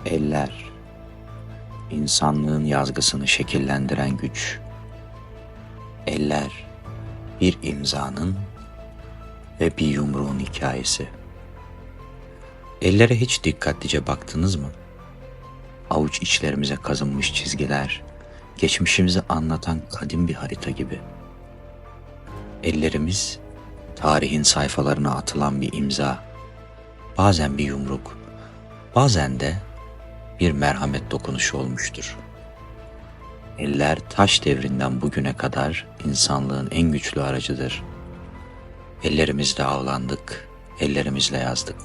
Eller, insanlığın yazgısını şekillendiren güç. Eller, bir imzanın ve bir yumruğun hikayesi. Ellere hiç dikkatlice baktınız mı? Avuç içlerimize kazınmış çizgiler, geçmişimizi anlatan kadim bir harita gibi. Ellerimiz, tarihin sayfalarına atılan bir imza, bazen bir yumruk, bazen de bir merhamet dokunuşu olmuştur. Eller taş devrinden bugüne kadar insanlığın en güçlü aracıdır. Ellerimizle avlandık, ellerimizle yazdık,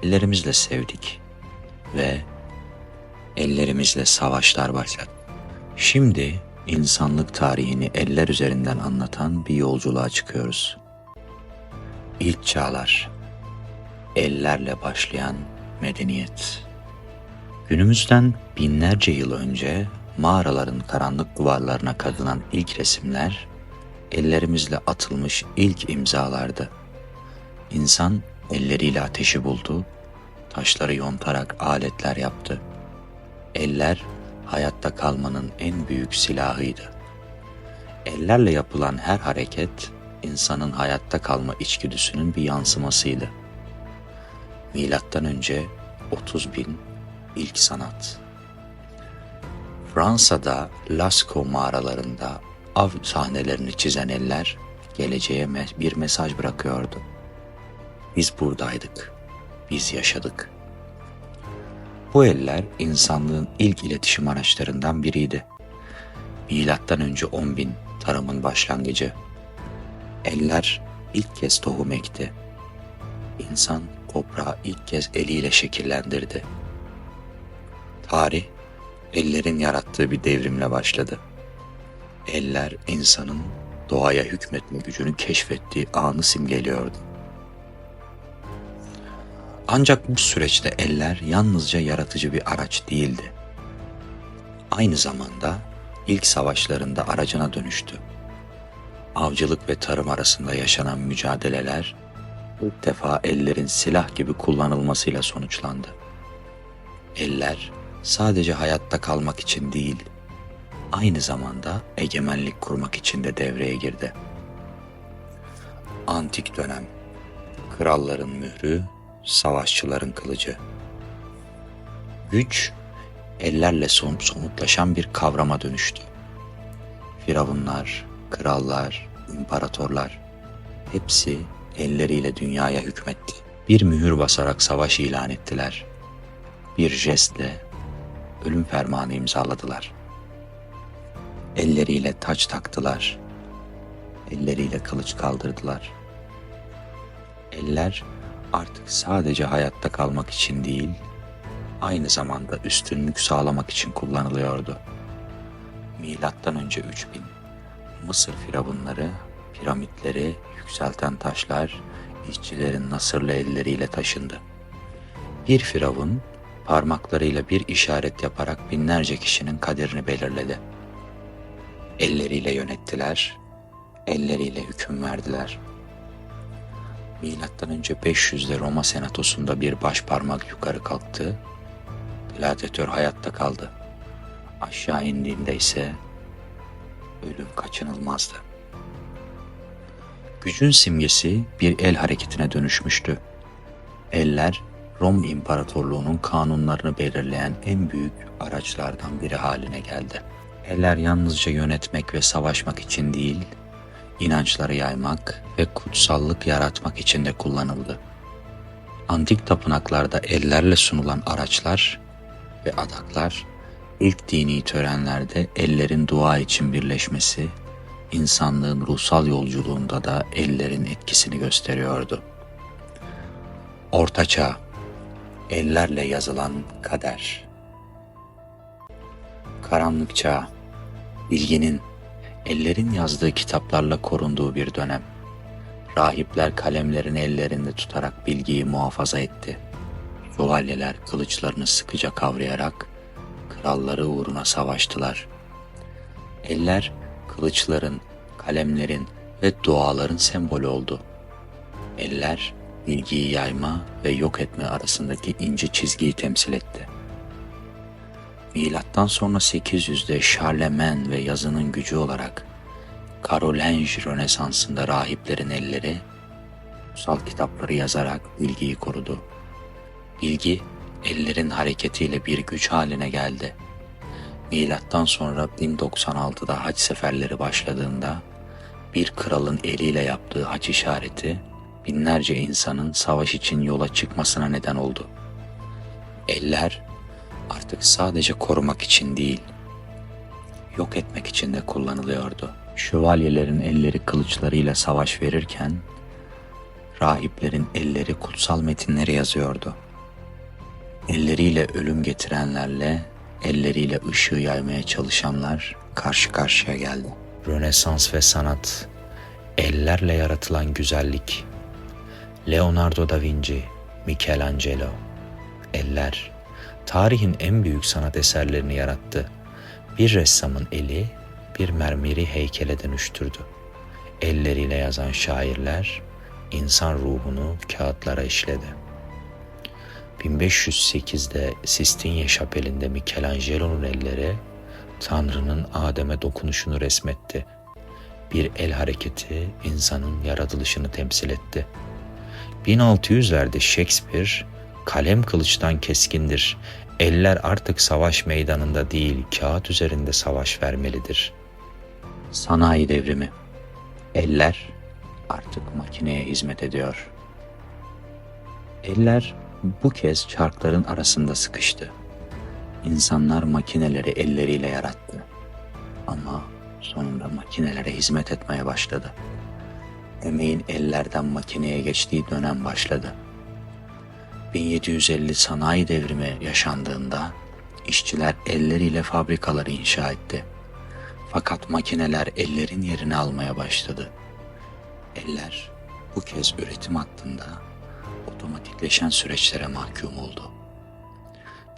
ellerimizle sevdik ve ellerimizle savaşlar başlattık. Şimdi insanlık tarihini eller üzerinden anlatan bir yolculuğa çıkıyoruz. İlk çağlar, ellerle başlayan medeniyet. Günümüzden binlerce yıl önce mağaraların karanlık duvarlarına kazınan ilk resimler, ellerimizle atılmış ilk imzalardı. İnsan elleriyle ateşi buldu, taşları yontarak aletler yaptı. Eller hayatta kalmanın en büyük silahıydı. Ellerle yapılan her hareket insanın hayatta kalma içgüdüsünün bir yansımasıydı. Milattan önce 30 bin ilk sanat. Fransa'da Lascaux mağaralarında av sahnelerini çizen eller geleceğe bir mesaj bırakıyordu. Biz buradaydık, biz yaşadık. Bu eller insanlığın ilk iletişim araçlarından biriydi. Milattan önce 10 bin tarımın başlangıcı. Eller ilk kez tohum ekti. İnsan toprağı ilk kez eliyle şekillendirdi. Tarih, ellerin yarattığı bir devrimle başladı. Eller insanın doğaya hükmetme gücünü keşfettiği anı simgeliyordu. Ancak bu süreçte eller yalnızca yaratıcı bir araç değildi. Aynı zamanda ilk savaşlarında aracına dönüştü. Avcılık ve tarım arasında yaşanan mücadeleler ilk defa ellerin silah gibi kullanılmasıyla sonuçlandı. Eller sadece hayatta kalmak için değil, aynı zamanda egemenlik kurmak için de devreye girdi. Antik dönem, kralların mührü, savaşçıların kılıcı. Güç, ellerle somutlaşan bir kavrama dönüştü. Firavunlar, krallar, imparatorlar, hepsi elleriyle dünyaya hükmetti. Bir mühür basarak savaş ilan ettiler. Bir jestle ölüm fermanı imzaladılar. Elleriyle taç taktılar. Elleriyle kılıç kaldırdılar. Eller artık sadece hayatta kalmak için değil, aynı zamanda üstünlük sağlamak için kullanılıyordu. Milattan önce 3000, Mısır firavunları, piramitleri yükselten taşlar, işçilerin nasırlı elleriyle taşındı. Bir firavun, parmaklarıyla bir işaret yaparak binlerce kişinin kaderini belirledi. Elleriyle yönettiler, elleriyle hüküm verdiler. Milattan önce 500'de Roma senatosunda bir baş parmak yukarı kalktı, gladyatör hayatta kaldı. Aşağı indiğinde ise ölüm kaçınılmazdı. Gücün simgesi bir el hareketine dönüşmüştü. Eller, Roma İmparatorluğu'nun kanunlarını belirleyen en büyük araçlardan biri haline geldi. Eller yalnızca yönetmek ve savaşmak için değil, inançları yaymak ve kutsallık yaratmak için de kullanıldı. Antik tapınaklarda ellerle sunulan araçlar ve adaklar, ilk dini törenlerde ellerin dua için birleşmesi, insanlığın ruhsal yolculuğunda da ellerin etkisini gösteriyordu. Orta Çağ, ellerle yazılan kader. Karanlık Çağ, bilginin, ellerin yazdığı kitaplarla korunduğu bir dönem. Rahipler kalemlerini ellerinde tutarak bilgiyi muhafaza etti. Şövalyeler kılıçlarını sıkıca kavrayarak kralları uğruna savaştılar. Eller kılıçların, kalemlerin ve duaların sembolü oldu. Eller bilgiyi yayma ve yok etme arasındaki ince çizgiyi temsil etti. Milattan sonra 800'de Charlemagne ve yazının gücü olarak Karolinj Rönesansı'nda rahiplerin elleri kutsal kitapları yazarak bilgiyi korudu. Bilgi ellerin hareketiyle bir güç haline geldi. Milattan sonra 1096'da hac seferleri başladığında bir kralın eliyle yaptığı haç işareti binlerce insanın savaş için yola çıkmasına neden oldu. Eller artık sadece korumak için değil, yok etmek için de kullanılıyordu. Şövalyelerin elleri kılıçlarıyla savaş verirken, rahiplerin elleri kutsal metinleri yazıyordu. Elleriyle ölüm getirenlerle, elleriyle ışığı yaymaya çalışanlar karşı karşıya geldi. Rönesans ve sanat, ellerle yaratılan güzellik. Leonardo da Vinci, Michelangelo, eller, tarihin en büyük sanat eserlerini yarattı. Bir ressamın eli, bir mermeri heykele dönüştürdü. Elleriyle yazan şairler, insan ruhunu kağıtlara işledi. 1508'de Sistine Şapeli'nde Michelangelo'nun elleri, Tanrı'nın Adem'e dokunuşunu resmetti. Bir el hareketi insanın yaratılışını temsil etti. 1600'lerde Shakespeare, kalem kılıçtan keskindir. Eller artık savaş meydanında değil, kağıt üzerinde savaş vermelidir. Sanayi devrimi. Eller artık makineye hizmet ediyor. Eller bu kez çarkların arasında sıkıştı. İnsanlar makineleri elleriyle yarattı. Ama sonunda makinelere hizmet etmeye başladı. Emeğin ellerden makineye geçtiği dönem başladı. 1750 sanayi devrimi yaşandığında işçiler elleriyle fabrikaları inşa etti. Fakat makineler ellerin yerini almaya başladı. Eller bu kez üretim hattında otomatikleşen süreçlere mahkum oldu.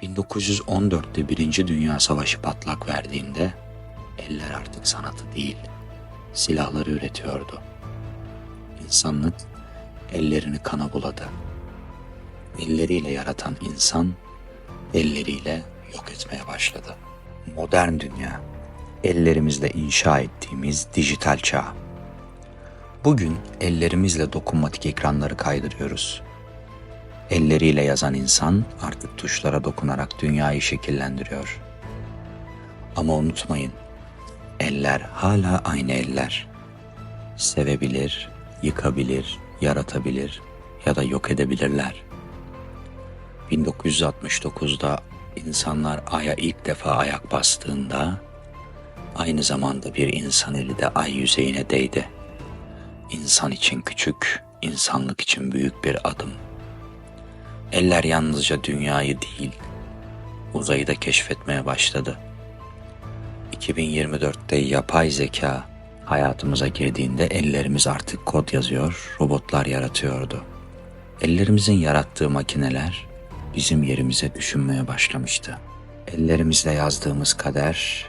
1914'te Birinci Dünya Savaşı patlak verdiğinde eller artık sanatı değil, silahları üretiyordu. İnsanlık ellerini kana buladı. Elleriyle yaratan insan elleriyle yok etmeye başladı. Modern dünya, ellerimizle inşa ettiğimiz dijital çağ. Bugün ellerimizle dokunmatik ekranları kaydırıyoruz. Elleriyle yazan insan artık tuşlara dokunarak dünyayı şekillendiriyor. Ama unutmayın, eller hala aynı eller. Sevebilir, yıkabilir, yaratabilir ya da yok edebilirler. 1969'da insanlar Ay'a ilk defa ayak bastığında aynı zamanda bir insan eli de Ay yüzeyine değdi. İnsan için küçük, insanlık için büyük bir adım. Eller yalnızca dünyayı değil, uzayı da keşfetmeye başladı. 2024'te yapay zeka hayatımıza girdiğinde ellerimiz artık kod yazıyor, robotlar yaratıyordu. Ellerimizin yarattığı makineler bizim yerimize düşünmeye başlamıştı. Ellerimizle yazdığımız kader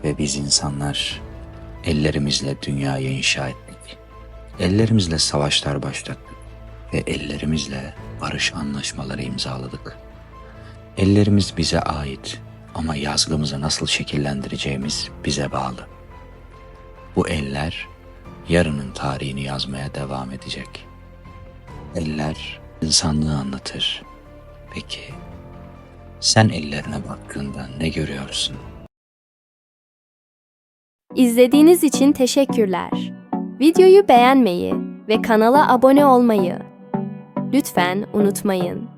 ve biz insanlar ellerimizle dünyayı inşa ettik. Ellerimizle savaşlar başlattık ve ellerimizle barış anlaşmaları imzaladık. Ellerimiz bize ait ama yazgımızı nasıl şekillendireceğimiz bize bağlı. Bu eller yarının tarihini yazmaya devam edecek. Eller insanlığı anlatır. Peki sen ellerine baktığında ne görüyorsun? İzlediğiniz için teşekkürler. Videoyu beğenmeyi ve kanala abone olmayı lütfen unutmayın.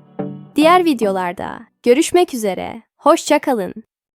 Diğer videolarda görüşmek üzere. Hoşça kalın.